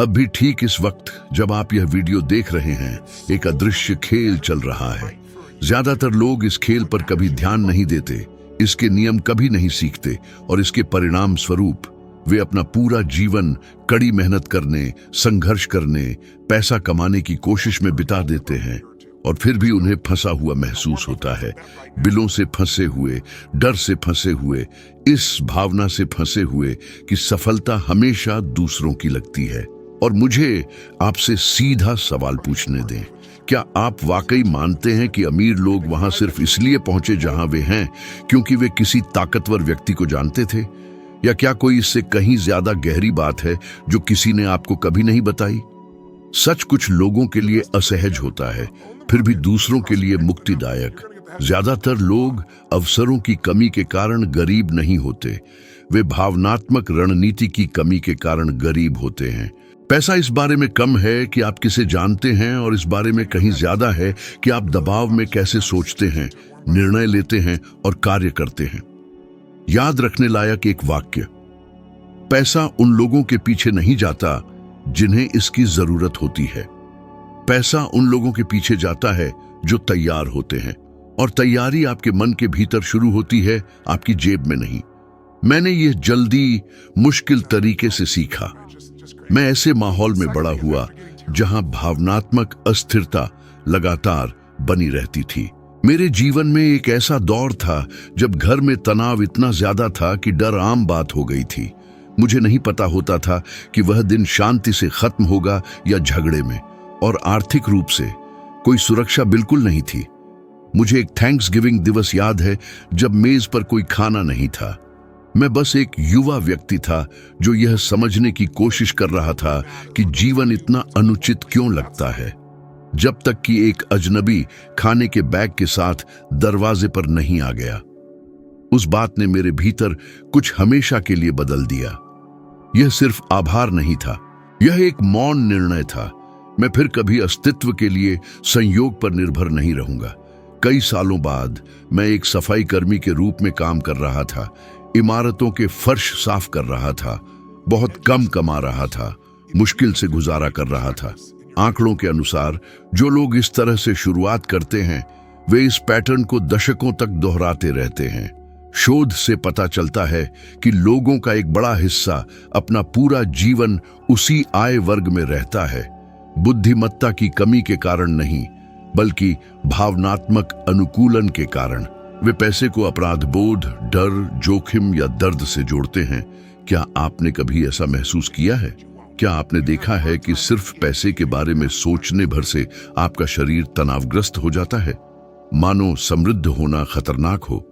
अब भी ठीक इस वक्त जब आप यह वीडियो देख रहे हैं, एक अदृश्य खेल चल रहा है। ज्यादातर लोग इस खेल पर कभी ध्यान नहीं देते, इसके नियम कभी नहीं सीखते और इसके परिणाम स्वरूप वे अपना पूरा जीवन कड़ी मेहनत करने, संघर्ष करने, पैसा कमाने की कोशिश में बिता देते हैं और फिर भी उन्हें फंसा हुआ महसूस होता है। बिलों से फंसे हुए, डर से फंसे हुए, इस भावना से फंसे हुए कि सफलता हमेशा दूसरों की लगती है। और मुझे आपसे सीधा सवाल पूछने दें, क्या आप वाकई मानते हैं कि अमीर लोग वहां सिर्फ इसलिए पहुंचे जहां वे हैं क्योंकि वे किसी ताकतवर व्यक्ति को जानते थे? या क्या कोई इससे कहीं ज्यादा गहरी बात है जो किसी ने आपको कभी नहीं बताई? सच कुछ लोगों के लिए असहज होता है, फिर भी दूसरों के लिए मुक्तिदायक। ज्यादातर लोग अवसरों की कमी के कारण गरीब नहीं होते, वे भावनात्मक रणनीति की कमी के कारण गरीब होते हैं। पैसा इस बारे में कम है कि आप किसे जानते हैं और इस बारे में कहीं ज्यादा है कि आप दबाव में कैसे सोचते हैं, निर्णय लेते हैं और कार्य करते हैं। याद रखने लायक एक वाक्य, पैसा उन लोगों के पीछे नहीं जाता जिन्हें इसकी जरूरत होती है। पैसा उन लोगों के पीछे जाता है जो तैयार होते हैं, और तैयारी आपके मन के भीतर शुरू होती है, आपकी जेब में नहीं। मैंने ये जल्दी मुश्किल तरीके से सीखा। मैं ऐसे माहौल में बड़ा हुआ जहां भावनात्मक अस्थिरता लगातार बनी रहती थी। मेरे जीवन में एक ऐसा दौर था जब घर में तनाव इतना ज्यादा था कि डर आम बात हो गई थी। मुझे नहीं पता होता था कि वह दिन शांति से खत्म होगा या झगड़े में, और आर्थिक रूप से कोई सुरक्षा बिल्कुल नहीं थी। मुझे एक थैंक्स गिविंग दिवस याद है जब मेज पर कोई खाना नहीं था। मैं बस एक युवा व्यक्ति था जो यह समझने की कोशिश कर रहा था कि जीवन इतना अनुचित क्यों लगता है, जब तक कि एक अजनबी खाने के बैग के साथ दरवाजे पर नहीं आ गया। उस बात ने मेरे भीतर कुछ हमेशा के लिए बदल दिया। यह सिर्फ आभार नहीं था, यह एक मौन निर्णय था। मैं फिर कभी अस्तित्व के लिए संयोग पर निर्भर नहीं रहूंगा। कई सालों बाद मैं एक सफाई कर्मी के रूप में काम कर रहा था, इमारतों के फर्श साफ कर रहा था, बहुत कम कमा रहा था, मुश्किल से गुजारा कर रहा था। आंकड़ों के अनुसार जो लोग इस तरह से शुरुआत करते हैं वे इस पैटर्न को दशकों तक दोहराते रहते हैं। शोध से पता चलता है कि लोगों का एक बड़ा हिस्सा अपना पूरा जीवन उसी आय वर्ग में रहता है, बुद्धिमत्ता की कमी के कारण नहीं, बल्कि भावनात्मक अनुकूलन के कारण। वे पैसे को अपराध बोध, डर, जोखिम या दर्द से जोड़ते हैं। क्या आपने कभी ऐसा महसूस किया है? क्या आपने देखा है कि सिर्फ पैसे के बारे में सोचने भर से आपका शरीर तनावग्रस्त हो जाता है, मानो समृद्ध होना खतरनाक हो?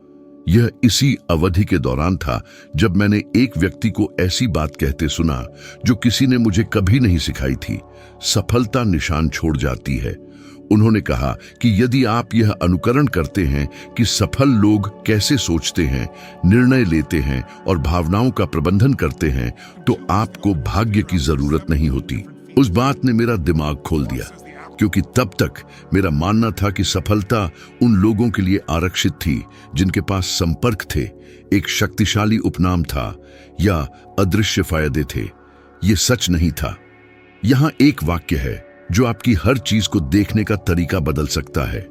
यह इसी अवधि के दौरान था जब मैंने एक व्यक्ति को ऐसी बात कहते सुना जो किसी ने मुझे कभी नहीं सिखाई थी, सफलता निशान छोड़ जाती है। उन्होंने कहा कि यदि आप यह अनुकरण करते हैं कि सफल लोग कैसे सोचते हैं, निर्णय लेते हैं और भावनाओं का प्रबंधन करते हैं, तो आपको भाग्य की जरूरत नहीं होती। उस बात ने मेरा दिमाग खोल दिया, क्योंकि तब तक मेरा मानना था कि सफलता उन लोगों के लिए आरक्षित थी जिनके पास संपर्क थे, एक शक्तिशाली उपनाम था या अदृश्य फायदे थे। ये सच नहीं था। यहाँ एक वाक्य है जो आपकी हर चीज को देखने का तरीका बदल सकता है।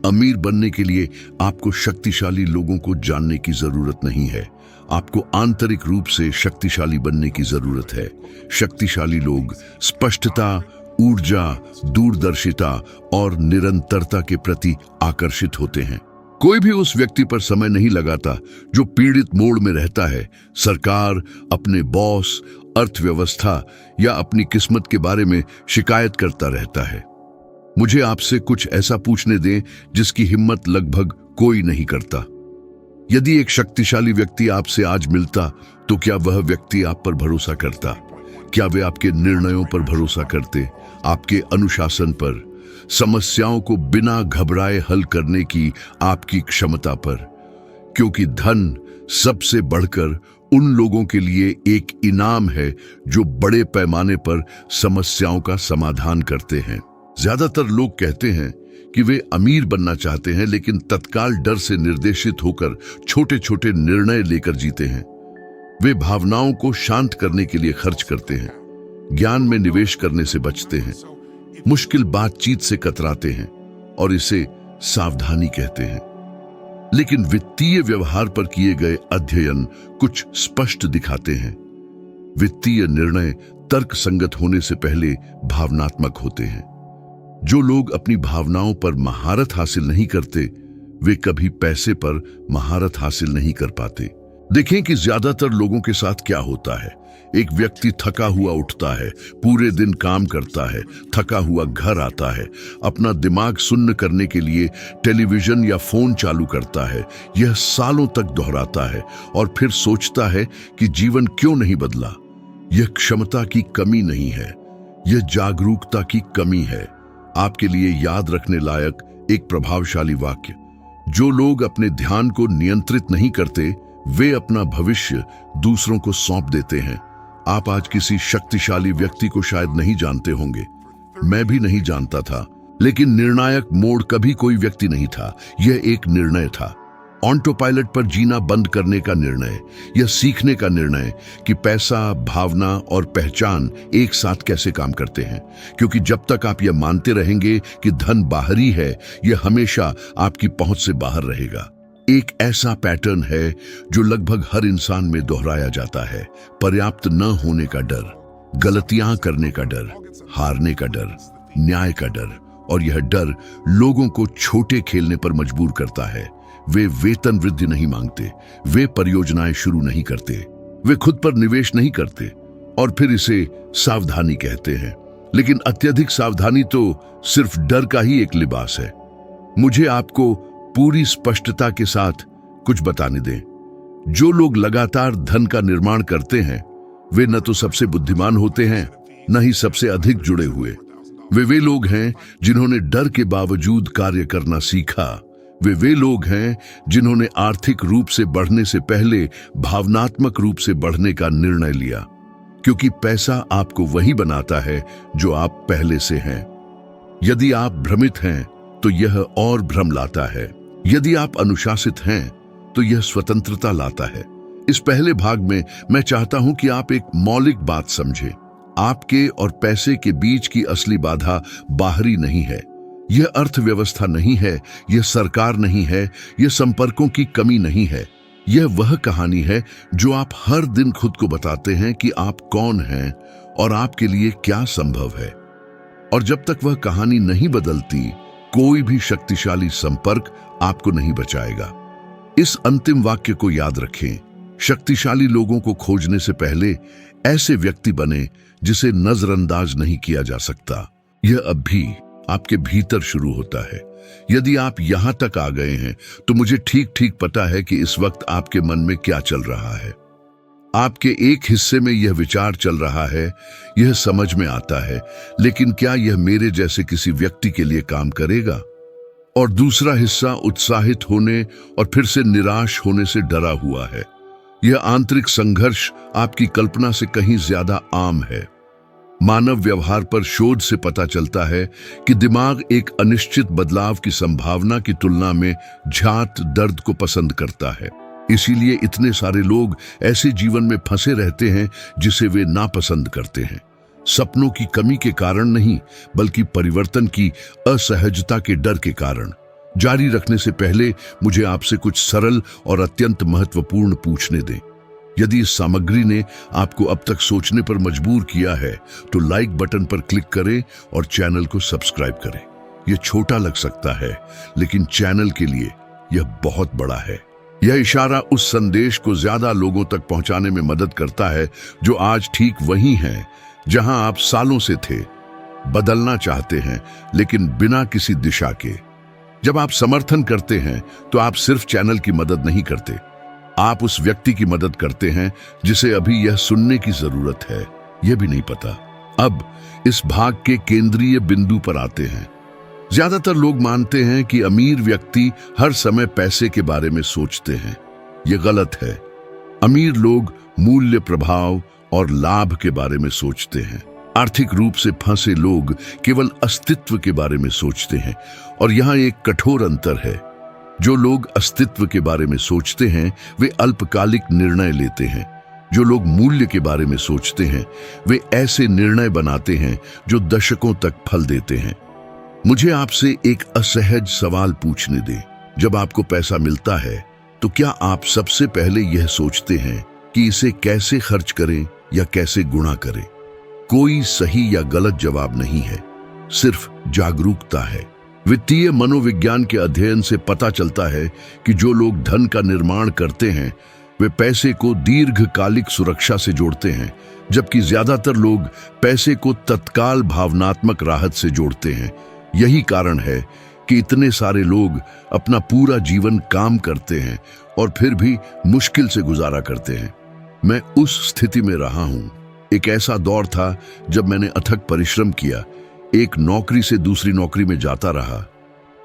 अमीर बनने के लिए आपको शक्तिशाली लोगों को जानने की जरूरत नहीं है, आपको आंतरिक रूप से शक्तिशाली बनने की जरूरत है। शक्तिशाली लोग स्पष्टता, ऊर्जा, दूरदर्शिता और निरंतरता के प्रति आकर्षित होते हैं। कोई भी उस व्यक्ति पर समय नहीं लगाता जो पीड़ित मोड में रहता है, सरकार, अपने बॉस, अर्थव्यवस्था या अपनी किस्मत के बारे में शिकायत करता रहता है। मुझे आपसे कुछ ऐसा पूछने दें जिसकी हिम्मत लगभग कोई नहीं करता। यदि एक शक्तिशाली व्यक्ति आपसे आज मिलता तो क्या वह व्यक्ति आप पर भरोसा करता? क्या वे आपके निर्णयों पर भरोसा करते, आपके अनुशासन पर, समस्याओं को बिना घबराए हल करने की आपकी क्षमता पर? क्योंकि धन सबसे बढ़कर उन लोगों के लिए एक इनाम है जो बड़े पैमाने पर समस्याओं का समाधान करते हैं। ज्यादातर लोग कहते हैं कि वे अमीर बनना चाहते हैं, लेकिन तत्काल डर से निर्देशित होकर छोटे छोटे निर्णय लेकर जीते हैं। वे भावनाओं को शांत करने के लिए खर्च करते हैं, ज्ञान में निवेश करने से बचते हैं, मुश्किल बातचीत से कतराते हैं और इसे सावधानी कहते हैं। लेकिन वित्तीय व्यवहार पर किए गए अध्ययन कुछ स्पष्ट दिखाते हैं। वित्तीय निर्णय तर्क संगत होने से पहले भावनात्मक होते हैं। जो लोग अपनी भावनाओं पर महारत हासिल नहीं करते, वे कभी पैसे पर महारत हासिल नहीं कर पाते। देखें कि ज्यादातर लोगों के साथ क्या होता है। एक व्यक्ति थका हुआ उठता है, पूरे दिन काम करता है, थका हुआ घर आता है, अपना दिमाग सुन्न करने के लिए टेलीविजन या फोन चालू करता है। यह सालों तक दोहराता है और फिर सोचता है कि जीवन क्यों नहीं बदला। यह क्षमता की कमी नहीं है, यह जागरूकता की कमी है। आपके लिए याद रखने लायक एक प्रभावशाली वाक्य: जो लोग अपने ध्यान को नियंत्रित नहीं करते, वे अपना भविष्य दूसरों को सौंप देते हैं। आप आज किसी शक्तिशाली व्यक्ति को शायद नहीं जानते होंगे, मैं भी नहीं जानता था, लेकिन निर्णायक मोड़ कभी कोई व्यक्ति नहीं था, यह एक निर्णय था। ऑटो पायलट पर जीना बंद करने का निर्णय, यह सीखने का निर्णय कि पैसा, भावना और पहचान एक साथ कैसे काम करते हैं। क्योंकि जब तक आप यह मानते रहेंगे कि धन बाहरी है, यह हमेशा आपकी पहुंच से बाहर रहेगा। एक ऐसा पैटर्न है जो लगभग हर इंसान में दोहराया जाता है: पर्याप्त न होने का डर, गलतियां करने का डर, हारने का डर, न्याय का डर। और यह डर लोगों को छोटे खेलने पर मजबूर करता है। वे वेतन वृद्धि नहीं मांगते, वे परियोजनाएं शुरू नहीं करते, वे खुद पर निवेश नहीं करते और फिर इसे सावधानी कहते हैं। लेकिन अत्यधिक सावधानी तो सिर्फ डर का ही एक लिबास है। मुझे आपको पूरी स्पष्टता के साथ कुछ बताने दें। जो लोग लगातार धन का निर्माण करते हैं, वे न तो सबसे बुद्धिमान होते हैं, न ही सबसे अधिक जुड़े हुए। वे लोग हैं जिन्होंने डर के बावजूद कार्य करना सीखा। वे लोग हैं जिन्होंने आर्थिक रूप से बढ़ने से पहले भावनात्मक रूप से बढ़ने का निर्णय लिया। क्योंकि पैसा आपको वही बनाता है जो आप पहले से हैं। यदि आप भ्रमित हैं तो यह और भ्रम लाता है। यदि आप अनुशासित हैं तो यह स्वतंत्रता लाता है। इस पहले भाग में मैं चाहता हूं कि आप एक मौलिक बात समझें। आपके और पैसे के बीच की असली बाधा बाहरी नहीं है। यह अर्थव्यवस्था नहीं है, यह सरकार नहीं है, यह संपर्कों की कमी नहीं है। यह वह कहानी है जो आप हर दिन खुद को बताते हैं कि आप कौन हैं और आपके लिए क्या संभव है। और जब तक वह कहानी नहीं बदलती, कोई भी शक्तिशाली संपर्क आपको नहीं बचाएगा। इस अंतिम वाक्य को याद रखें: शक्तिशाली लोगों को खोजने से पहले ऐसे व्यक्ति बने जिसे नजरअंदाज नहीं किया जा सकता। यह अब भी आपके भीतर शुरू होता है। यदि आप यहां तक आ गए हैं तो मुझे ठीक ठीक पता है कि इस वक्त आपके मन में क्या चल रहा है। आपके एक हिस्से में यह विचार चल रहा है, यह समझ में आता है, लेकिन क्या यह मेरे जैसे किसी व्यक्ति के लिए काम करेगा? और दूसरा हिस्सा उत्साहित होने और फिर से निराश होने से डरा हुआ है। यह आंतरिक संघर्ष आपकी कल्पना से कहीं ज्यादा आम है। मानव व्यवहार पर शोध से पता चलता है कि दिमाग एक अनिश्चित बदलाव की संभावना की तुलना में झट दर्द को पसंद करता है। इसीलिए इतने सारे लोग ऐसे जीवन में फंसे रहते हैं जिसे वे नापसंद करते हैं। सपनों की कमी के कारण नहीं, बल्कि परिवर्तन की असहजता के डर के कारण। जारी रखने से पहले मुझे आपसे कुछ सरल और अत्यंत महत्वपूर्ण पूछने दें। यदि इस सामग्री ने आपको अब तक सोचने पर मजबूर किया है तो लाइक बटन पर क्लिक करें और चैनल को सब्सक्राइब करें। यह छोटा लग सकता है, लेकिन चैनल के लिए यह बहुत बड़ा है। यह इशारा उस संदेश को ज्यादा लोगों तक पहुंचाने में मदद करता है जो आज ठीक वहीं हैं जहां आप सालों से थे। बदलना चाहते हैं, लेकिन बिना किसी दिशा के। जब आप समर्थन करते हैं तो आप सिर्फ चैनल की मदद नहीं करते, आप उस व्यक्ति की मदद करते हैं जिसे अभी यह सुनने की जरूरत है, यह भी नहीं पता। अब इस भाग के केंद्रीय बिंदु पर आते हैं। ज्यादातर लोग मानते हैं कि अमीर व्यक्ति हर समय पैसे के बारे में सोचते हैं। यह गलत है। अमीर लोग मूल्य, प्रभाव और लाभ के बारे में सोचते हैं। आर्थिक रूप से फंसे लोग केवल अस्तित्व के बारे में सोचते हैं। और यहाँ एक कठोर अंतर है। जो लोग अस्तित्व के बारे में सोचते हैं वे अल्पकालिक निर्णय लेते हैं, जो लोग मूल्य के बारे में सोचते हैं वे ऐसे निर्णय बनाते हैं जो दशकों तक फल देते हैं। मुझे आपसे एक असहज सवाल पूछने दें। जब आपको पैसा मिलता है तो क्या आप सबसे पहले यह सोचते हैं कि इसे कैसे खर्च करें या कैसे गुणा करें? कोई सही या गलत जवाब नहीं है, सिर्फ जागरूकता है। वित्तीय मनोविज्ञान के अध्ययन से पता चलता है कि जो लोग धन का निर्माण करते हैं वे पैसे को दीर्घकालिक सुरक्षा से जोड़ते हैं, जबकि ज्यादातर लोग पैसे को तत्काल भावनात्मक राहत से जोड़ते हैं। यही कारण है कि इतने सारे लोग अपना पूरा जीवन काम करते हैं और फिर भी मुश्किल से गुजारा करते हैं। मैं उस स्थिति में रहा हूं। एक ऐसा दौर था जब मैंने अथक परिश्रम किया, एक नौकरी से दूसरी नौकरी में जाता रहा,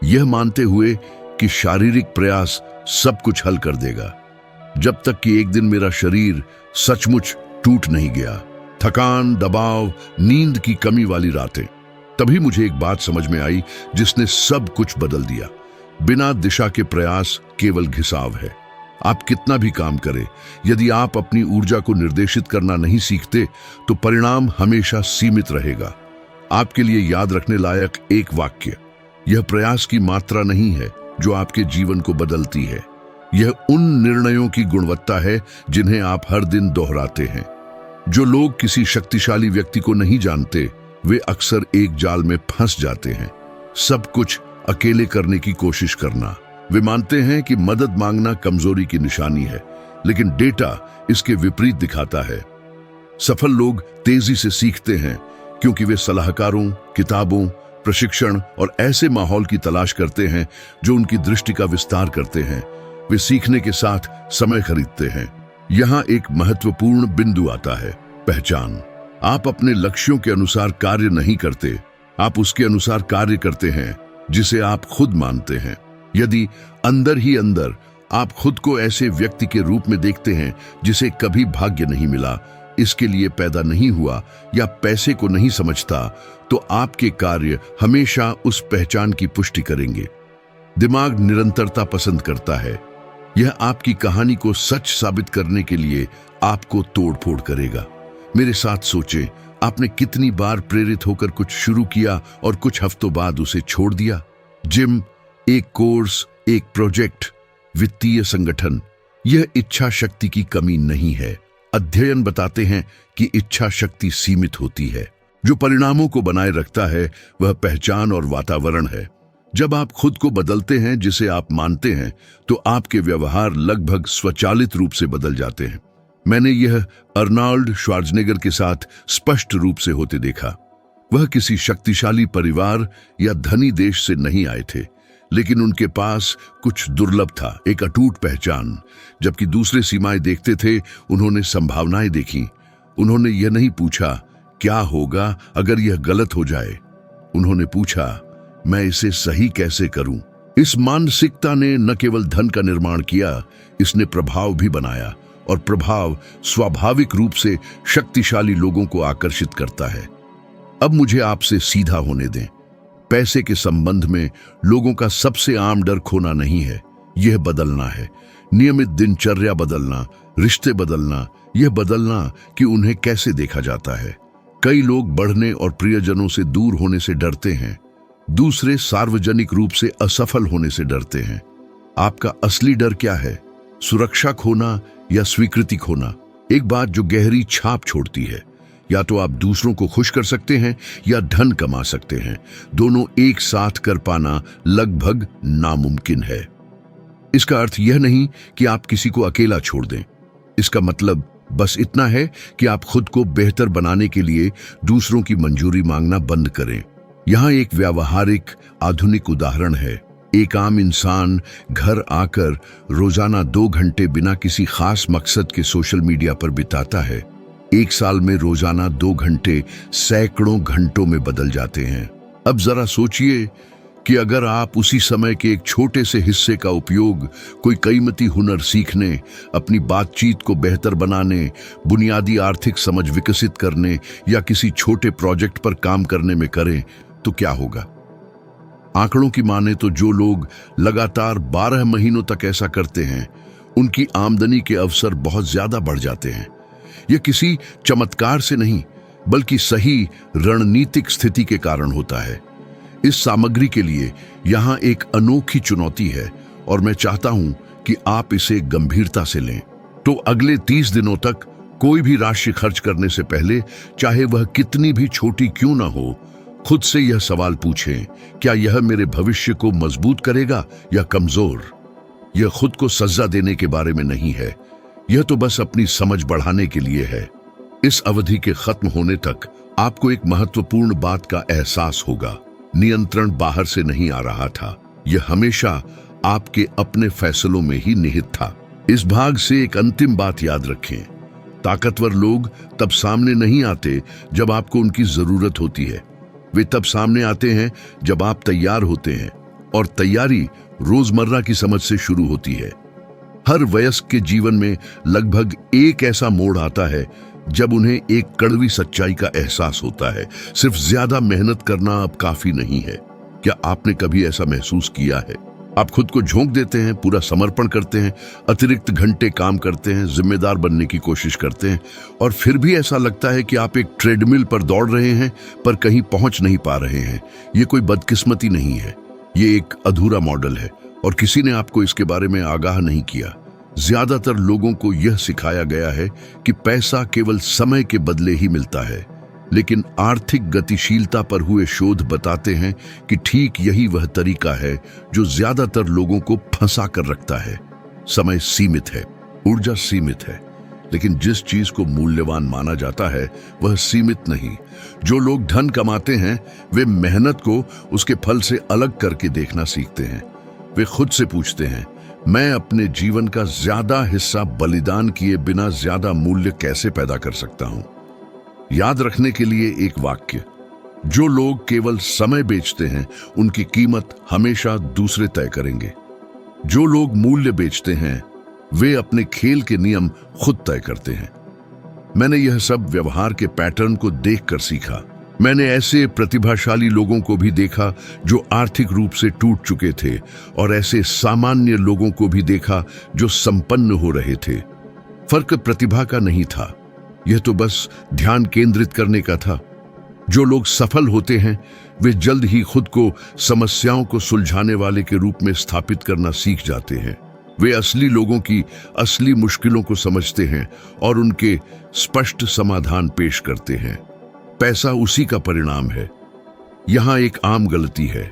यह मानते हुए कि शारीरिक प्रयास सब कुछ हल कर देगा, जब तक कि एक दिन मेरा शरीर सचमुच टूट नहीं गया। थकान, दबाव, नींद की कमी वाली रातें। तभी मुझे एक बात समझ में आई जिसने सब कुछ बदल दिया। बिना दिशा के प्रयास केवल घिसाव है। आप कितना भी काम करें, यदि आप अपनी ऊर्जा को निर्देशित करना नहीं सीखते तो परिणाम हमेशा सीमित रहेगा। आपके लिए याद रखने लायक एक वाक्य, यह प्रयास की मात्रा नहीं है जो आपके जीवन को बदलती है, यह उन निर्णयों की गुणवत्ता है जिन्हें आप हर दिन दोहराते हैं। जो लोग किसी शक्तिशाली व्यक्ति को नहीं जानते वे अक्सर एक जाल में फंस जाते हैं। सब कुछ अकेले करने की कोशिश करना। वे मानते हैं कि मदद मांगना कमजोरी की निशानी है, लेकिन डेटा इसके विपरीत दिखाता है। सफल लोग तेजी से सीखते हैं क्योंकि वे सलाहकारों, किताबों, प्रशिक्षण और ऐसे माहौल की तलाश करते हैं जो उनकी दृष्टि का विस्तार करते हैं। वे सीखने के साथ समय खरीदते हैं। यहाँ एक महत्वपूर्ण बिंदु आता है, पहचान। आप अपने लक्ष्यों के अनुसार कार्य नहीं करते, आप उसके अनुसार कार्य करते हैं जिसे आप खुद मानते हैं। यदि अंदर ही अंदर आप खुद को ऐसे व्यक्ति के रूप में देखते हैं जिसे कभी भाग्य नहीं मिला, इसके लिए पैदा नहीं हुआ या पैसे को नहीं समझता, तो आपके कार्य हमेशा उस पहचान की पुष्टि करेंगे। दिमाग निरंतरता पसंद करता है। यह आपकी कहानी को सच साबित करने के लिए आपको तोड़फोड़ करेगा। मेरे साथ सोचें, आपने कितनी बार प्रेरित होकर कुछ शुरू किया और कुछ हफ्तों बाद उसे छोड़ दिया? जिम, एक कोर्स, एक प्रोजेक्ट, वित्तीय संगठन। यह इच्छा शक्ति की कमी नहीं है। अध्ययन बताते हैं कि इच्छा शक्ति सीमित होती है। जो परिणामों को बनाए रखता है वह पहचान और वातावरण है। जब आप खुद को बदलते हैं जिसे आप मानते हैं, तो आपके व्यवहार लगभग स्वचालित रूप से बदल जाते हैं। मैंने यह अर्नोल्ड श्वार्ज़नेगर के साथ स्पष्ट रूप से होते देखा। वह किसी शक्तिशाली परिवार या धनी देश से नहीं आए थे, लेकिन उनके पास कुछ दुर्लभ था, एक अटूट पहचान। जबकि दूसरे सीमाएं देखते थे, उन्होंने संभावनाएं देखी। उन्होंने यह नहीं पूछा क्या होगा अगर यह गलत हो जाए, उन्होंने पूछा मैं इसे सही कैसे करूं। इस मानसिकता ने न केवल धन का निर्माण किया, इसने प्रभाव भी बनाया, और प्रभाव स्वाभाविक रूप से शक्तिशाली लोगों को आकर्षित करता है। अब मुझे आपसे सीधा होने दें। पैसे के संबंध में लोगों का सबसे आम डर खोना नहीं है, यह बदलना है। नियमित दिनचर्या बदलना, रिश्ते बदलना, यह बदलना कि उन्हें कैसे देखा जाता है। कई लोग बढ़ने और प्रियजनों से दूर होने से डरते हैं, दूसरे सार्वजनिक रूप से असफल होने से डरते हैं। आपका असली डर क्या है? सुरक्षा खोना या स्वीकृति खोना? एक बात जो गहरी छाप छोड़ती है। या तो आप दूसरों को खुश कर सकते हैं या धन कमा सकते हैं। दोनों एक साथ कर पाना लगभग नामुमकिन है। इसका अर्थ यह नहीं कि आप किसी को अकेला छोड़ दें। इसका मतलब बस इतना है कि आप खुद को बेहतर बनाने के लिए दूसरों की मंजूरी मांगना बंद करें। यहाँ एक व्यावहारिक आधुनिक उदाहरण है। एक आम इंसान घर आकर रोजाना 2 घंटे बिना किसी खास मकसद के सोशल मीडिया पर बिताता है। 1 साल में रोजाना 2 घंटे सैकड़ों घंटों में बदल जाते हैं। अब जरा सोचिए कि अगर आप उसी समय के एक छोटे से हिस्से का उपयोग कोई कीमती हुनर सीखने, अपनी बातचीत को बेहतर बनाने, बुनियादी आर्थिक समझ विकसित करने या किसी छोटे प्रोजेक्ट पर काम करने में करें, तो क्या होगा? आंकड़ों की माने तो जो लोग लगातार 12 महीनों तक ऐसा करते हैं, उनकी आमदनी के अवसर बहुत ज्यादा बढ़ जाते हैं। यह किसी चमत्कार से नहीं बल्कि सही रणनीतिक स्थिति के कारण होता है। इस सामग्री के लिए यहाँ एक अनोखी चुनौती है और मैं चाहता हूं कि आप इसे गंभीरता से लें। तो अगले 30 दिनों तक कोई भी राशि खर्च करने से पहले, चाहे वह कितनी भी छोटी क्यों ना हो, खुद से यह सवाल पूछें, क्या यह मेरे भविष्य को मजबूत करेगा या कमजोर? यह खुद को सजा देने के बारे में नहीं है, यह तो बस अपनी समझ बढ़ाने के लिए है। इस अवधि के खत्म होने तक आपको एक महत्वपूर्ण बात का एहसास होगा, नियंत्रण बाहर से नहीं आ रहा था, यह हमेशा आपके अपने फैसलों में ही निहित था। इस भाग से एक अंतिम बात याद रखें, ताकतवर लोग तब सामने नहीं आते जब आपको उनकी जरूरत होती है, वे तब सामने आते हैं जब आप तैयार होते हैं, और तैयारी रोजमर्रा की समझ से शुरू होती है। हर वयस्क के जीवन में लगभग एक ऐसा मोड़ आता है जब उन्हें एक कड़वी सच्चाई का एहसास होता है, सिर्फ ज्यादा मेहनत करना अब काफी नहीं है। क्या आपने कभी ऐसा महसूस किया है? आप खुद को झोंक देते हैं, पूरा समर्पण करते हैं, अतिरिक्त घंटे काम करते हैं, जिम्मेदार बनने की कोशिश करते हैं, और फिर भी ऐसा लगता है कि आप एक ट्रेडमिल पर दौड़ रहे हैं पर कहीं पहुंच नहीं पा रहे हैं। ये कोई बदकिस्मती नहीं है, ये एक अधूरा मॉडल है और किसी ने आपको इसके बारे में आगाह नहीं किया। ज्यादातर लोगों को यह सिखाया गया है कि पैसा केवल समय के बदले ही मिलता है, लेकिन आर्थिक गतिशीलता पर हुए शोध बताते हैं कि ठीक यही वह तरीका है जो ज्यादातर लोगों को फंसा कर रखता है। समय सीमित है, ऊर्जा सीमित है, लेकिन जिस चीज को मूल्यवान माना जाता है वह सीमित नहीं। जो लोग धन कमाते हैं वे मेहनत को उसके फल से अलग करके देखना सीखते हैं। वे खुद से पूछते हैं, मैं अपने जीवन का ज्यादा हिस्सा बलिदान किए बिना ज्यादा मूल्य कैसे पैदा कर सकता हूं? याद रखने के लिए एक वाक्य, जो लोग केवल समय बेचते हैं उनकी कीमत हमेशा दूसरे तय करेंगे। जो लोग मूल्य बेचते हैं वे अपने खेल के नियम खुद तय करते हैं। मैंने यह सब व्यवहार के पैटर्न को देखकर सीखा। मैंने ऐसे प्रतिभाशाली लोगों को भी देखा जो आर्थिक रूप से टूट चुके थे, और ऐसे सामान्य लोगों को भी देखा जो संपन्न हो रहे थे। फर्क प्रतिभा का नहीं था, यह तो बस ध्यान केंद्रित करने का था। जो लोग सफल होते हैं वे जल्द ही खुद को समस्याओं को सुलझाने वाले के रूप में स्थापित करना सीख जाते हैं। वे असली लोगों की असली मुश्किलों को समझते हैं और उनके स्पष्ट समाधान पेश करते हैं। पैसा उसी का परिणाम है। यहां एक आम गलती है,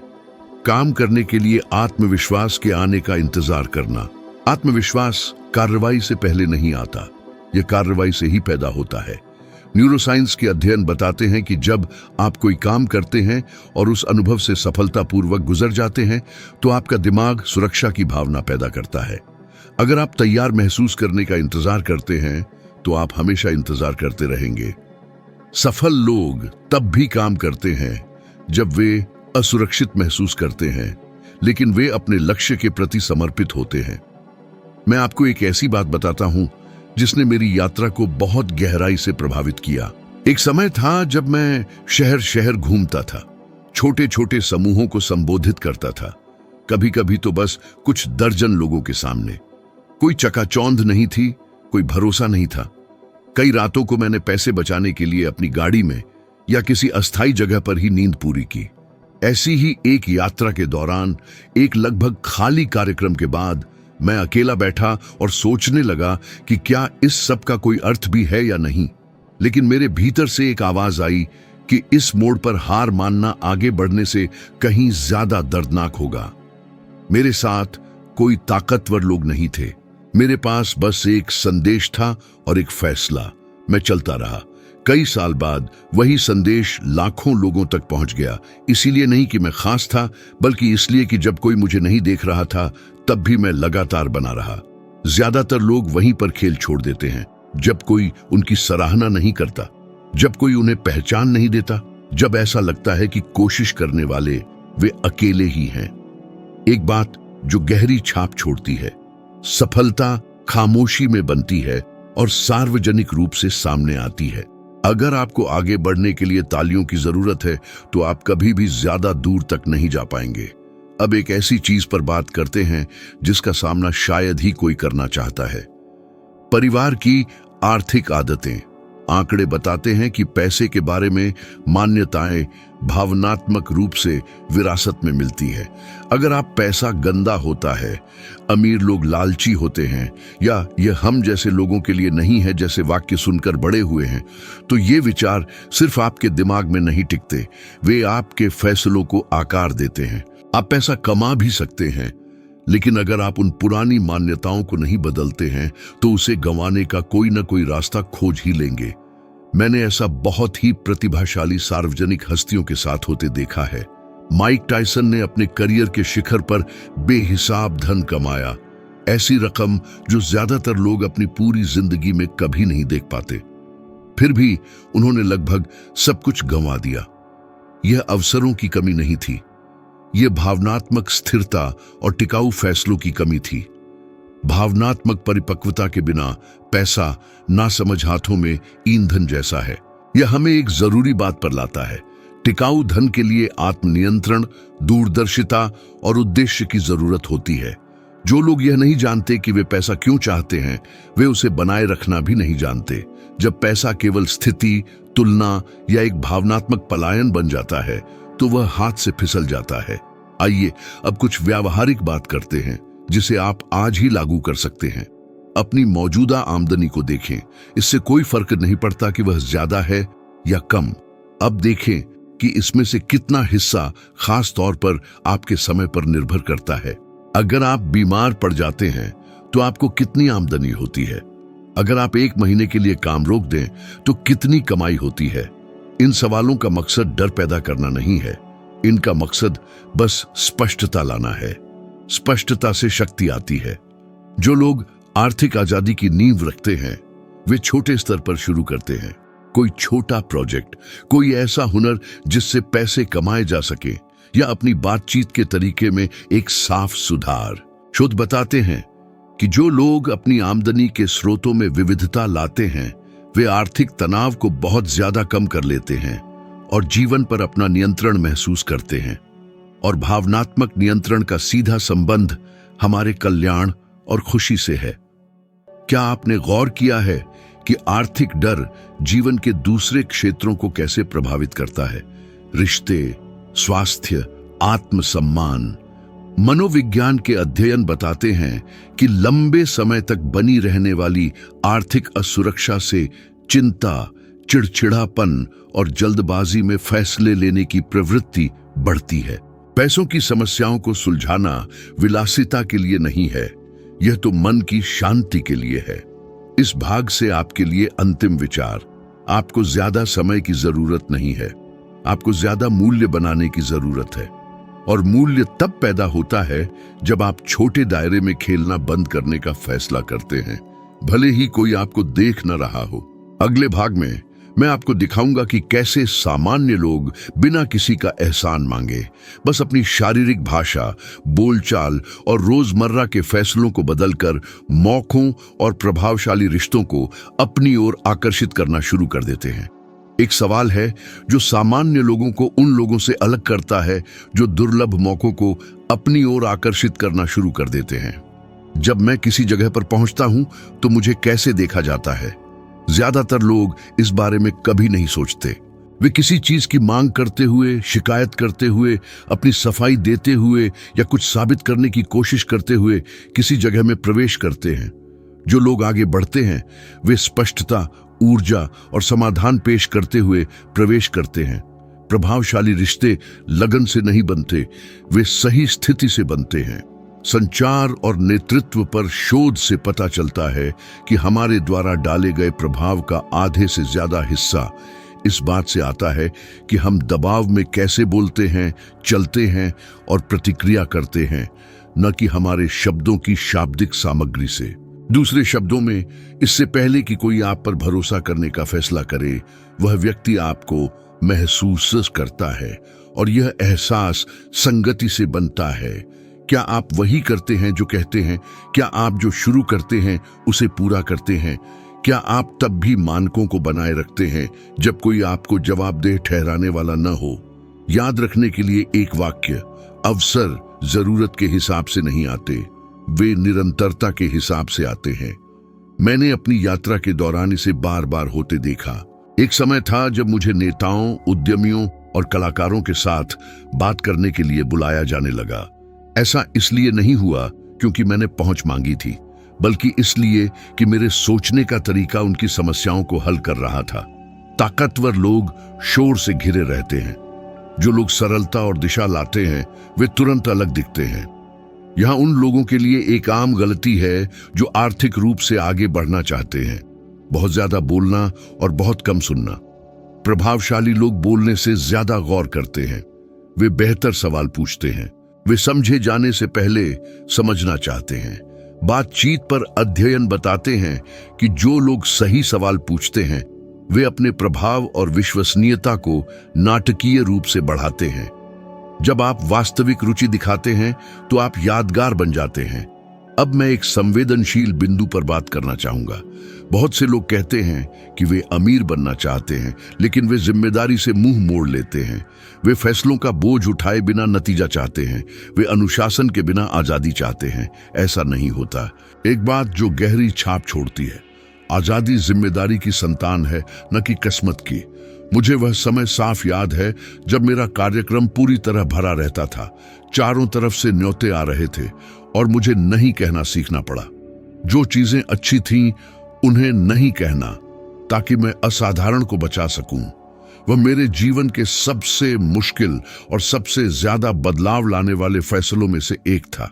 काम करने के लिए आत्मविश्वास के आने का इंतजार करना। आत्मविश्वास कार्रवाई से पहले नहीं आता, यह कार्रवाई से ही पैदा होता है। न्यूरोसाइंस के अध्ययन बताते हैं कि जब आप कोई काम करते हैं और उस अनुभव से सफलतापूर्वक गुजर जाते हैं तो आपका दिमाग सुरक्षा की भावना पैदा करता है। अगर आप तैयार महसूस करने का इंतजार करते हैं तो आप हमेशा इंतजार करते रहेंगे। सफल लोग तब भी काम करते हैं जब वे असुरक्षित महसूस करते हैं, लेकिन वे अपने लक्ष्य के प्रति समर्पित होते हैं। मैं आपको एक ऐसी बात बताता हूं जिसने मेरी यात्रा को बहुत गहराई से प्रभावित किया। एक समय था जब मैं शहर शहर घूमता था, छोटे छोटे समूहों को संबोधित करता था, कभी कभी तो बस कुछ दर्जन लोगों के सामने। कोई चकाचौंध नहीं थी, कोई भरोसा नहीं था। कई रातों को मैंने पैसे बचाने के लिए अपनी गाड़ी में या किसी अस्थायी जगह पर ही नींद पूरी की। ऐसी ही एक यात्रा के दौरान एक लगभग खाली कार्यक्रम के बाद मैं अकेला बैठा और सोचने लगा कि क्या इस सब का कोई अर्थ भी है या नहीं। लेकिन मेरे भीतर से एक आवाज आई कि इस मोड़ पर हार मानना आगे बढ़ने से कहीं ज्यादा दर्दनाक होगा। मेरे साथ कोई ताकतवर लोग नहीं थे, मेरे पास बस एक संदेश था और एक फैसला। मैं चलता रहा। कई साल बाद वही संदेश लाखों लोगों तक पहुंच गया, इसीलिए नहीं कि मैं खास था, बल्कि इसलिए कि जब कोई मुझे नहीं देख रहा था तब भी मैं लगातार बना रहा। ज्यादातर लोग वहीं पर खेल छोड़ देते हैं जब कोई उनकी सराहना नहीं करता, जब कोई उन्हें पहचान नहीं देता, जब ऐसा लगता है कि कोशिश करने वाले वे अकेले ही हैं। एक बात जो गहरी छाप छोड़ती है, सफलता खामोशी में बनती है और सार्वजनिक रूप से सामने आती है। अगर आपको आगे बढ़ने के लिए तालियों की जरूरत है तो आप कभी भी ज्यादा दूर तक नहीं जा पाएंगे। अब एक ऐसी चीज पर बात करते हैं जिसका सामना शायद ही कोई करना चाहता है, परिवार की आर्थिक आदतें। आंकड़े बताते हैं कि पैसे के बारे में मान्यताएं भावनात्मक रूप से विरासत में मिलती है। अगर आप पैसा गंदा होता है, अमीर लोग लालची होते हैं, या यह हम जैसे लोगों के लिए नहीं है जैसे वाक्य सुनकर बड़े हुए हैं, तो ये विचार सिर्फ आपके दिमाग में नहीं टिकते, वे आपके फैसलों को आकार देते हैं। आप पैसा कमा भी सकते हैं, लेकिन अगर आप उन पुरानी मान्यताओं को नहीं बदलते हैं तो उसे गंवाने का कोई ना कोई रास्ता खोज ही लेंगे। मैंने ऐसा बहुत ही प्रतिभाशाली सार्वजनिक हस्तियों के साथ होते देखा है। माइक टायसन ने अपने करियर के शिखर पर बेहिसाब धन कमाया, ऐसी रकम जो ज्यादातर लोग अपनी पूरी जिंदगी में कभी नहीं देख पाते। फिर भी उन्होंने लगभग सब कुछ गंवा दिया। यह अवसरों की कमी नहीं थी, यह भावनात्मक स्थिरता और टिकाऊ फैसलों की कमी थी। भावनात्मक परिपक्वता के बिना पैसा नासमझ हाथों में ईंधन जैसा है। यह हमें एक जरूरी बात पर लाता है। टिकाऊ धन के लिए आत्मनियंत्रण, दूरदर्शिता और उद्देश्य की जरूरत होती है। जो लोग यह नहीं जानते कि वे पैसा क्यों चाहते हैं, वे उसे बनाए रखना भी नहीं जानते। जब पैसा केवल स्थिति, तुलना या एक भावनात्मक पलायन बन जाता है तो वह हाथ से फिसल जाता है। आइए अब कुछ व्यावहारिक बात करते हैं जिसे आप आज ही लागू कर सकते हैं। अपनी मौजूदा आमदनी को देखें। इससे कोई फर्क नहीं पड़ता कि वह ज्यादा है या कम। अब देखें कि इसमें से कितना हिस्सा खास तौर पर आपके समय पर निर्भर करता है। अगर आप बीमार पड़ जाते हैं तो आपको कितनी आमदनी होती है? अगर आप एक महीने के लिए काम रोक दें तो कितनी कमाई होती है? इन सवालों का मकसद डर पैदा करना नहीं है, इनका मकसद बस स्पष्टता लाना है। स्पष्टता से शक्ति आती है। जो लोग आर्थिक आजादी की नींव रखते हैं वे छोटे स्तर पर शुरू करते हैं। कोई छोटा प्रोजेक्ट, कोई ऐसा हुनर जिससे पैसे कमाए जा सके, या अपनी बातचीत के तरीके में एक साफ सुधार। शोध बताते हैं कि जो लोग अपनी आमदनी के स्रोतों में विविधता लाते हैं वे आर्थिक तनाव को बहुत ज्यादा कम कर लेते हैं और जीवन पर अपना नियंत्रण महसूस करते हैं। और भावनात्मक नियंत्रण का सीधा संबंध हमारे कल्याण और खुशी से है। क्या आपने गौर किया है कि आर्थिक डर जीवन के दूसरे क्षेत्रों को कैसे प्रभावित करता है? रिश्ते, स्वास्थ्य, आत्मसम्मान। मनोविज्ञान के अध्ययन बताते हैं कि लंबे समय तक बनी रहने वाली आर्थिक असुरक्षा से चिंता, चिड़चिड़ापन और जल्दबाजी में फैसले लेने की प्रवृत्ति बढ़ती है। पैसों की समस्याओं को सुलझाना विलासिता के लिए नहीं है, यह तो मन की शांति के लिए है। इस भाग से आपके लिए अंतिम विचार। आपको ज्यादा समय की जरूरत नहीं है, आपको ज्यादा मूल्य बनाने की जरूरत है। और मूल्य तब पैदा होता है जब आप छोटे दायरे में खेलना बंद करने का फैसला करते हैं, भले ही कोई आपको देख न रहा हो। अगले भाग में मैं आपको दिखाऊंगा कि कैसे सामान्य लोग बिना किसी का एहसान मांगे बस अपनी शारीरिक भाषा, बोलचाल और रोजमर्रा के फैसलों को बदलकर मौकों और प्रभावशाली रिश्तों को अपनी ओर आकर्षित करना शुरू कर देते हैं। एक सवाल है जो सामान्य लोगों को उन लोगों से अलग करता है जो दुर्लभ मौकों को अपनी ओर आकर्षित करना शुरू कर देते हैं। जब मैं किसी जगह पर पहुंचता हूं तो मुझे कैसे देखा जाता है? ज्यादातर लोग इस बारे में कभी नहीं सोचते। वे किसी चीज की मांग करते हुए, शिकायत करते हुए, अपनी सफाई देते हुए या कुछ साबित करने की कोशिश करते हुए किसी जगह में प्रवेश करते हैं। जो लोग आगे बढ़ते हैं वे स्पष्टता, ऊर्जा और समाधान पेश करते हुए प्रवेश करते हैं। प्रभावशाली रिश्ते लगन से नहीं बनते, वे सही स्थिति से बनते हैं। संचार और नेतृत्व पर शोध से पता चलता है कि हमारे द्वारा डाले गए प्रभाव का आधे से ज्यादा हिस्सा इस बात से आता है कि हम दबाव में कैसे बोलते हैं, चलते हैं और प्रतिक्रिया करते हैं, न कि हमारे शब्दों की शाब्दिक सामग्री से। दूसरे शब्दों में, इससे पहले कि कोई आप पर भरोसा करने का फैसला करे, वह व्यक्ति आपको महसूस करता है और यह एहसास संगति से बनता है। क्या आप वही करते हैं जो कहते हैं? क्या आप जो शुरू करते हैं उसे पूरा करते हैं? क्या आप तब भी मानकों को बनाए रखते हैं जब कोई आपको जवाबदेह ठहराने वाला न हो? याद रखने के लिए एक वाक्य, अवसर जरूरत के हिसाब से नहीं आते, वे निरंतरता के हिसाब से आते हैं। मैंने अपनी यात्रा के दौरान इसे बार बार होते देखा। एक समय था जब मुझे नेताओं, उद्यमियों और कलाकारों के साथ बात करने के लिए बुलाया जाने लगा। ऐसा इसलिए नहीं हुआ क्योंकि मैंने पहुंच मांगी थी, बल्कि इसलिए कि मेरे सोचने का तरीका उनकी समस्याओं को हल कर रहा था। ताकतवर लोग शोर से घिरे रहते हैं, जो लोग सरलता और दिशा लाते हैं वे तुरंत अलग दिखते हैं। यहां उन लोगों के लिए एक आम गलती है जो आर्थिक रूप से आगे बढ़ना चाहते हैं, बहुत ज्यादा बोलना और बहुत कम सुनना। प्रभावशाली लोग बोलने से ज्यादा गौर करते हैं, वे बेहतर सवाल पूछते हैं, वे समझे जाने से पहले समझना चाहते हैं। बातचीत पर अध्ययन बताते हैं कि जो लोग सही सवाल पूछते हैं वे अपने प्रभाव और विश्वसनीयता को नाटकीय रूप से बढ़ाते हैं। जब आप वास्तविक रुचि दिखाते हैं तो आप यादगार बन जाते हैं। अब मैं एक संवेदनशील बिंदु पर बात करना चाहूंगा। बहुत से लोग कहते हैं कि वे अमीर बनना चाहते हैं, लेकिन वे जिम्मेदारी से मुंह मोड़ लेते हैं। वे फैसलों का बोझ उठाए बिना नतीजा चाहते हैं, वे अनुशासन के बिना आजादी चाहते हैं। ऐसा नहीं होता। एक बात जो गहरी छाप छोड़ती है, आजादी जिम्मेदारी की संतान है, न कि किस्मत की। मुझे वह समय साफ याद है जब मेरा कार्यक्रम पूरी तरह भरा रहता था, चारों तरफ से न्योते आ रहे थे और मुझे नहीं कहना सीखना पड़ा। जो चीजें अच्छी थीं उन्हें नहीं कहना ताकि मैं असाधारण को बचा सकूं। वह मेरे जीवन के सबसे मुश्किल और सबसे ज्यादा बदलाव लाने वाले फैसलों में से एक था।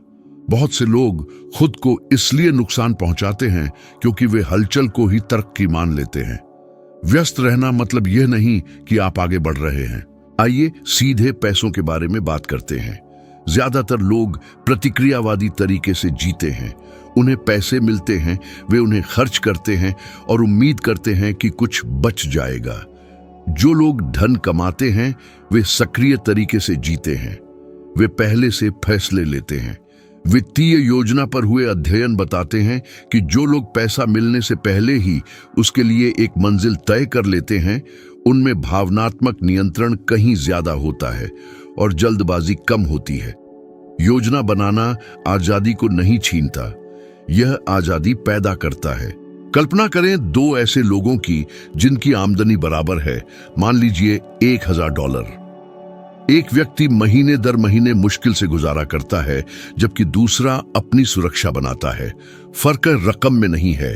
बहुत से लोग खुद को इसलिए नुकसान पहुंचाते हैं क्योंकि वे हलचल को ही तरक्की मान लेते हैं। व्यस्त रहना मतलब यह नहीं कि आप आगे बढ़ रहे हैं। आइए सीधे पैसों के बारे में बात करते हैं। ज्यादातर लोग प्रतिक्रियावादी तरीके से जीते हैं। उन्हें पैसे मिलते हैं, वे उन्हें खर्च करते हैं और उम्मीद करते हैं कि कुछ बच जाएगा। जो लोग धन कमाते हैं वे सक्रिय तरीके से जीते हैं। वे पहले से फैसले लेते हैं। वित्तीय योजना पर हुए अध्ययन बताते हैं कि जो लोग पैसा मिलने से पहले ही उसके लिए एक मंजिल तय कर लेते हैं, उनमें भावनात्मक नियंत्रण कहीं ज्यादा होता है और जल्दबाजी कम होती है। योजना बनाना आजादी को नहीं छीनता, यह आजादी पैदा करता है। कल्पना करें दो ऐसे लोगों की जिनकी आमदनी बराबर है, मान लीजिए $1000। एक व्यक्ति महीने दर महीने मुश्किल से गुजारा करता है, जबकि दूसरा अपनी सुरक्षा बनाता है। फर्क रकम में नहीं है,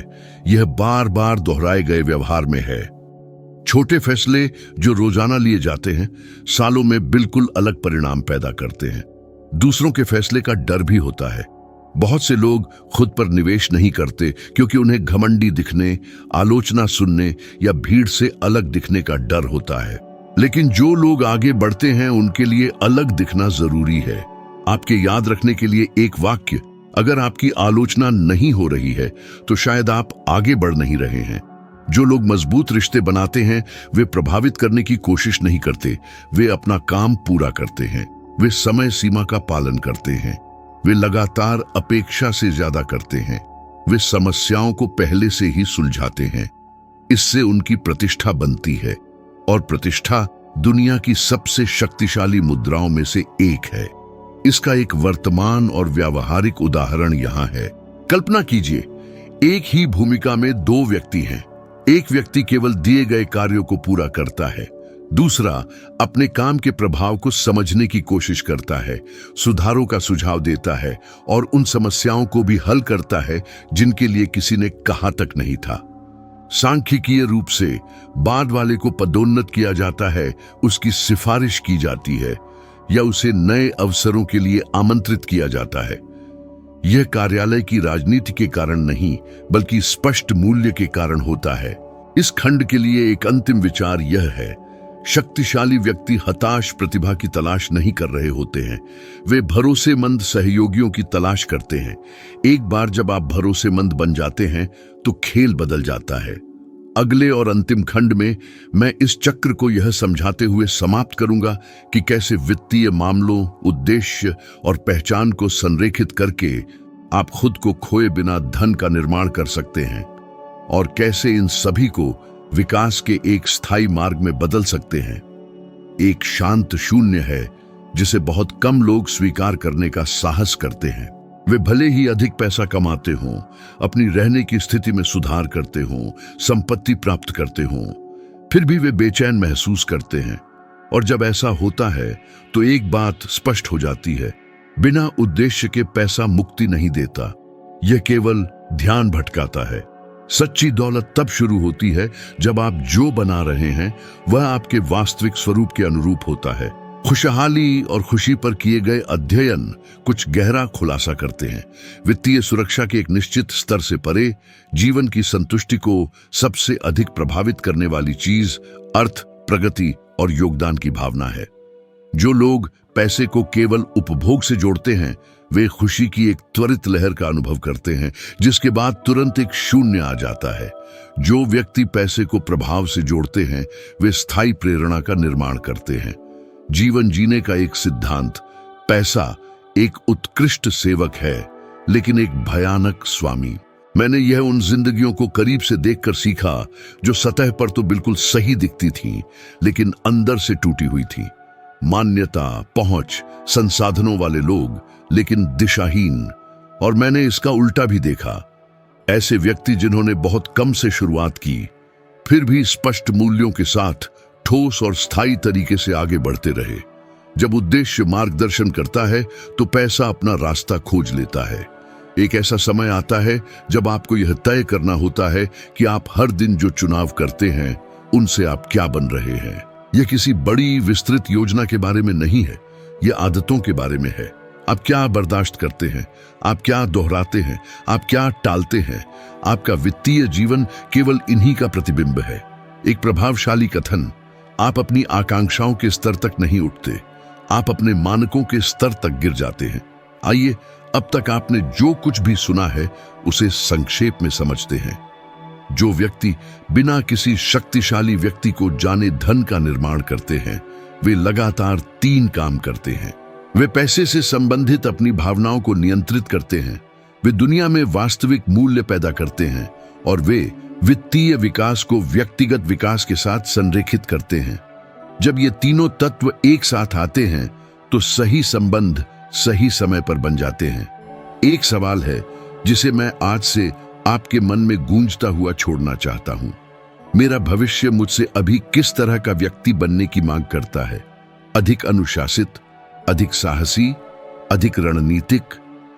यह बार बार दोहराए गए व्यवहार में है। छोटे फैसले जो रोजाना लिए जाते हैं सालों में बिल्कुल अलग परिणाम पैदा करते हैं। दूसरों के फैसले का डर भी होता है। बहुत से लोग खुद पर निवेश नहीं करते क्योंकि उन्हें घमंडी दिखने, आलोचना सुनने या भीड़ से अलग दिखने का डर होता है। लेकिन जो लोग आगे बढ़ते हैं उनके लिए अलग दिखना जरूरी है। आपके याद रखने के लिए एक वाक्य, अगर आपकी आलोचना नहीं हो रही है तो शायद आप आगे बढ़ नहीं रहे हैं। जो लोग मजबूत रिश्ते बनाते हैं वे प्रभावित करने की कोशिश नहीं करते, वे अपना काम पूरा करते हैं, वे समय सीमा का पालन करते हैं, वे लगातार अपेक्षा से ज्यादा करते हैं, वे समस्याओं को पहले से ही सुलझाते हैं। इससे उनकी प्रतिष्ठा बनती है और प्रतिष्ठा दुनिया की सबसे शक्तिशाली मुद्राओं में से एक है। इसका एक वर्तमान और व्यावहारिक उदाहरण यहाँ है। कल्पना कीजिए, एक ही भूमिका में दो व्यक्ति हैं। एक व्यक्ति केवल दिए गए कार्यों को पूरा करता है, दूसरा अपने काम के प्रभाव को समझने की कोशिश करता है, सुधारों का सुझाव देता है और उन समस्याओं को भी हल करता है जिनके लिए किसी ने कहा तक नहीं था। सांख्यिकीय रूप से बाद वाले को पदोन्नत किया जाता है, उसकी सिफारिश की जाती है या उसे नए अवसरों के लिए आमंत्रित किया जाता है। यह कार्यालय की राजनीति के कारण नहीं बल्कि स्पष्ट मूल्य के कारण होता है। इस खंड के लिए एक अंतिम विचार यह है, शक्तिशाली व्यक्ति हताश प्रतिभा की तलाश नहीं कर रहे होते हैं, वे भरोसेमंद सहयोगियों की तलाश करते हैं। एक बार जब आप भरोसेमंद बन जाते हैं तो खेल बदल जाता है। अगले और अंतिम खंड में मैं इस चक्र को यह समझाते हुए समाप्त करूंगा कि कैसे वित्तीय मामलों, उद्देश्य और पहचान को संरेखित करके आप खुद को खोए बिना धन का निर्माण कर सकते हैं और कैसे इन सभी को विकास के एक स्थायी मार्ग में बदल सकते हैं। एक शांत शून्य है जिसे बहुत कम लोग स्वीकार करने का साहस करते हैं। वे भले ही अधिक पैसा कमाते हों, अपनी रहने की स्थिति में सुधार करते हों, संपत्ति प्राप्त करते हों, फिर भी वे बेचैन महसूस करते हैं। और जब ऐसा होता है तो एक बात स्पष्ट हो जाती है, बिना उद्देश्य के पैसा मुक्ति नहीं देता, यह केवल ध्यान भटकाता है। सच्ची दौलत तब शुरू होती है जब आप जो बना रहे हैं वह आपके वास्तविक स्वरूप के अनुरूप होता है। खुशहाली और खुशी पर किए गए अध्ययन कुछ गहरा खुलासा करते हैं। वित्तीय सुरक्षा के एक निश्चित स्तर से परे जीवन की संतुष्टि को सबसे अधिक प्रभावित करने वाली चीज अर्थ, प्रगति और योगदान की भावना है। जो लोग पैसे को केवल उपभोग से जोड़ते हैं वे खुशी की एक त्वरित लहर का अनुभव करते हैं, जिसके बाद तुरंत एक शून्य आ जाता है। जो व्यक्ति पैसे को प्रभाव से जोड़ते हैं वे स्थायी प्रेरणा का निर्माण करते हैं। जीवन जीने का एक सिद्धांत, पैसा एक उत्कृष्ट सेवक है लेकिन एक भयानक स्वामी। मैंने यह उन जिंदगियों को करीब से देखकर सीखा जो सतह पर तो बिल्कुल सही दिखती थीं, लेकिन अंदर से टूटी हुई थीं। मान्यता, पहुंच, संसाधनों वाले लोग लेकिन दिशाहीन। और मैंने इसका उल्टा भी देखा, ऐसे व्यक्ति जिन्होंने बहुत कम से शुरुआत की फिर भी स्पष्ट मूल्यों के साथ ठोस और स्थायी तरीके से आगे बढ़ते रहे। जब उद्देश्य मार्गदर्शन करता है तो पैसा अपना रास्ता खोज लेता है। एक ऐसा समय आता है जब आपको यह तय करना होता है कि आप हर दिन जो चुनाव करते हैं उनसे आप क्या बन रहे हैं। यह किसी बड़ी विस्तृत योजना के बारे में नहीं है, यह आदतों के बारे में है। आप क्या बर्दाश्त करते हैं, आप क्या दोहराते हैं, आप क्या टालते हैं। आपका वित्तीय जीवन केवल इन्हीं का प्रतिबिंब है। एक प्रभावशाली कथन, आप अपनी आकांक्षाओं के स्तर तक नहीं उठते, आप अपने मानकों के स्तर तक गिर जाते हैं। आइए अब तक आपने जो कुछ भी सुना है उसे संक्षेप में समझते हैं। जो व्यक्ति बिना किसी शक्तिशाली व्यक्ति को जाने धन का निर्माण करते हैं वे लगातार 3 काम करते हैं। वे पैसे से संबंधित अपनी भावनाओं को नियंत्रित करते हैं, वे दुनिया में वास्तविक मूल्य पैदा करते हैं और वे वित्तीय विकास को व्यक्तिगत विकास के साथ संरेखित करते हैं। जब ये तीनों तत्व एक साथ आते हैं तो सही संबंध सही समय पर बन जाते हैं। एक सवाल है जिसे मैं आज से आपके मन में गूंजता हुआ छोड़ना चाहता हूं। मेरा भविष्य मुझसे अभी किस तरह का व्यक्ति बनने की मांग करता है? अधिक अनुशासित, अधिक साहसी, अधिक रणनीतिक,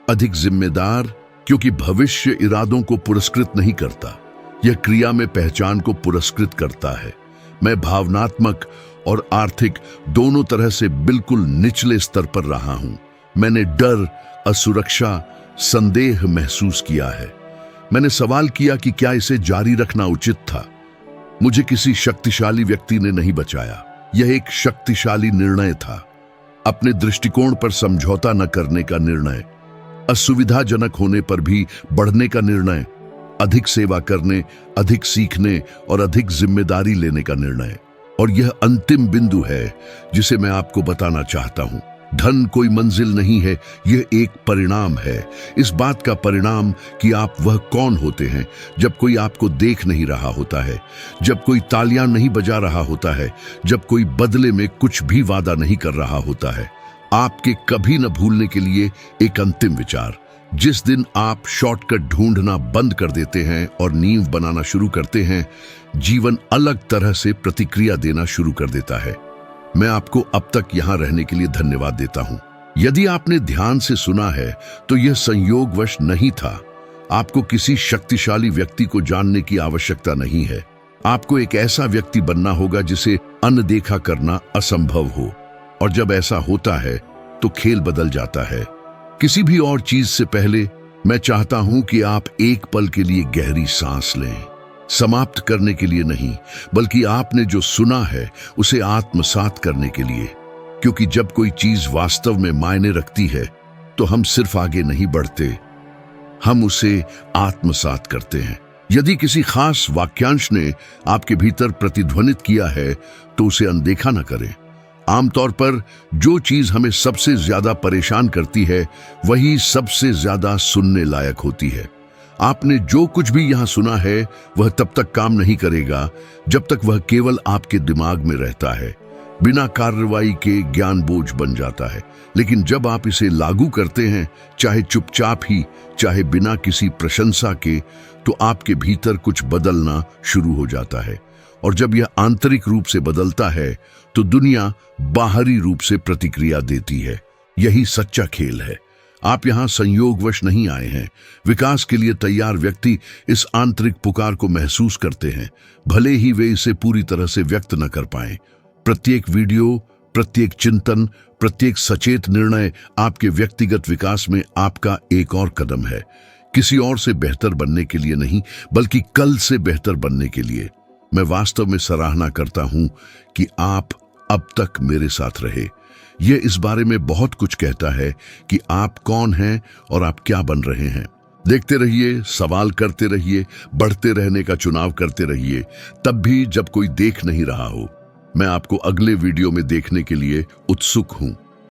अधिक जिम्मेदार? क्योंकि भविष्य इरादों को पुरस्कृत नहीं करता, यह क्रिया में पहचान को पुरस्कृत करता है। मैं भावनात्मक और आर्थिक दोनों तरह से बिल्कुल निचले स्तर पर रहा हूं। मैंने डर, असुरक्षा, संदेह महसूस किया है। मैंने सवाल किया कि क्या इसे जारी रखना उचित था। मुझे किसी शक्तिशाली व्यक्ति ने नहीं बचाया, यह एक शक्तिशाली निर्णय था। अपने दृष्टिकोण पर समझौता न करने का निर्णय, असुविधाजनक होने पर भी बढ़ने का निर्णय, अधिक सेवा करने, अधिक सीखने और अधिक जिम्मेदारी लेने का निर्णय। और यह अंतिम बिंदु है जिसे मैं आपको बताना चाहता हूं। धन कोई मंजिल नहीं है, यह एक परिणाम है। इस बात का परिणाम कि आप वह कौन होते हैं जब कोई आपको देख नहीं रहा होता है, जब कोई तालियां नहीं बजा रहा होता है, जब कोई बदले में कुछ भी वादा नहीं कर रहा होता है। आपके कभी न भूलने के लिए एक अंतिम विचार, जिस दिन आप शॉर्टकट ढूंढना बंद कर देते हैं और नींव बनाना शुरू करते हैं, जीवन अलग तरह से प्रतिक्रिया देना शुरू कर देता है। मैं आपको अब तक यहां रहने के लिए धन्यवाद देता हूं। यदि आपने ध्यान से सुना है तो यह संयोगवश नहीं था। आपको किसी शक्तिशाली व्यक्ति को जानने की आवश्यकता नहीं है। आपको एक ऐसा व्यक्ति बनना होगा जिसे अनदेखा करना असंभव हो। और जब ऐसा होता है तो खेल बदल जाता है। किसी भी और चीज से पहले मैं चाहता हूं कि आप एक पल के लिए गहरी सांस लें। समाप्त करने के लिए नहीं, बल्कि आपने जो सुना है उसे आत्मसात करने के लिए। क्योंकि जब कोई चीज वास्तव में मायने रखती है तो हम सिर्फ आगे नहीं बढ़ते, हम उसे आत्मसात करते हैं। यदि किसी खास वाक्यांश ने आपके भीतर प्रतिध्वनित किया है तो उसे अनदेखा न करें। आमतौर पर जो चीज हमें सबसे ज्यादा परेशान करती है वही सबसे ज्यादा सुनने लायक होती है। आपने जो कुछ भी यहां सुना है वह तब तक काम नहीं करेगा जब तक वह केवल आपके दिमाग में रहता है। बिना कार्रवाई के ज्ञान बोझ बन जाता है। लेकिन जब आप इसे लागू करते हैं, चाहे चुपचाप ही, चाहे बिना किसी प्रशंसा के, तो आपके भीतर कुछ बदलना शुरू हो जाता है। और जब यह आंतरिक रूप से बदलता है तो दुनिया बाहरी रूप से प्रतिक्रिया देती है। यही सच्चा खेल है। आप यहां संयोगवश नहीं आए हैं। विकास के लिए तैयार व्यक्ति इस आंतरिक पुकार को महसूस करते हैं, भले ही वे इसे पूरी तरह से व्यक्त न कर पाए। प्रत्येक वीडियो, प्रत्येक चिंतन, प्रत्येक सचेत निर्णय आपके व्यक्तिगत विकास में आपका एक और कदम है। किसी और से बेहतर बनने के लिए नहीं, बल्कि कल से बेहतर बनने के लिए। मैं वास्तव में सराहना करता हूं कि आप अब तक मेरे साथ रहे। यह इस बारे में बहुत कुछ कहता है कि आप कौन हैं और आप क्या बन रहे हैं। देखते रहिए, सवाल करते रहिए, बढ़ते रहने का चुनाव करते रहिए, तब भी जब कोई देख नहीं रहा हो। मैं आपको अगले वीडियो में देखने के लिए उत्सुक हूं।